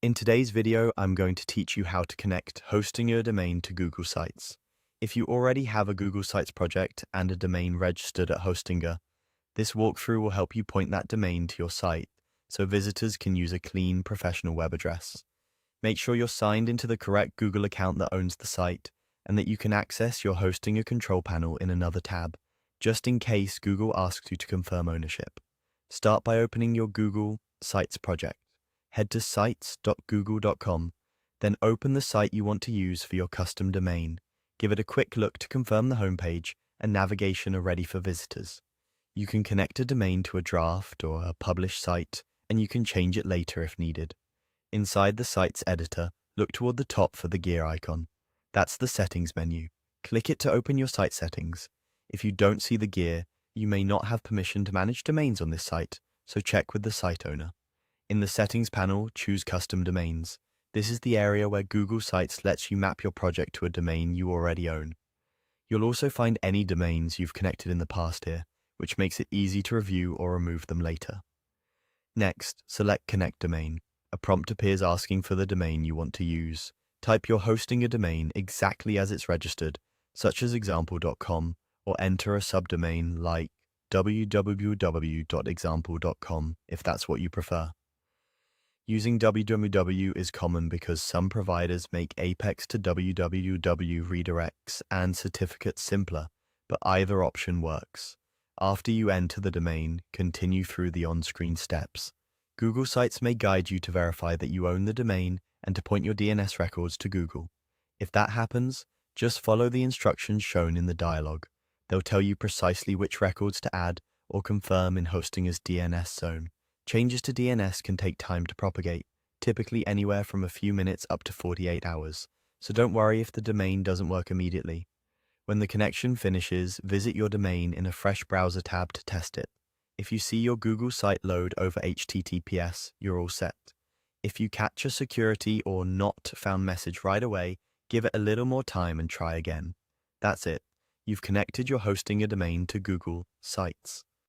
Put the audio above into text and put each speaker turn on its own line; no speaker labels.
In today's video, I'm going to teach you how to connect hosting your domain to Google Sites. If you already have a Google Sites project and a domain registered at Hostinger, this walkthrough will help you point that domain to your site so visitors can use a clean, professional web address. Make sure you're signed into the correct Google account that owns the site and that you can access your Hostinger control panel in another tab, just in case Google asks you to confirm ownership. Start by opening your Google Sites project. Head to sites.google.com, then open the site you want to use for your custom domain. Give it a quick look to confirm the homepage and navigation are ready for visitors. You can connect a domain to a draft or a published site, and you can change it later if needed. Inside the site's editor, look toward the top for the gear icon. That's the settings menu. Click it to open your site settings. If you don't see the gear, you may not have permission to manage domains on this site, so check with the site owner. In the Settings panel, choose Custom Domains. This is the area where Google Sites lets you map your project to a domain you already own. You'll also find any domains you've connected in the past here, which makes it easy to review or remove them later. Next, select Connect Domain. A prompt appears asking for the domain you want to use. Type your Hostinger domain exactly as it's registered, such as example.com, or enter a subdomain like www.example.com if that's what you prefer. Using www is common because some providers make Apex to www redirects and certificates simpler, but either option works. After you enter the domain, continue through the on-screen steps. Google Sites may guide you to verify that you own the domain and to point your DNS records to Google. If that happens, just follow the instructions shown in the dialog. They'll tell you precisely which records to add or confirm in Hostinger's DNS zone. Changes to DNS can take time to propagate, typically anywhere from a few minutes up to 48 hours, so don't worry if the domain doesn't work immediately. When the connection finishes, visit your domain in a fresh browser tab to test it. If you see your Google site load over HTTPS, you're all set. If you catch a security or not found message right away, give it a little more time and try again. That's it. You've connected your Hostinger domain to Google Sites.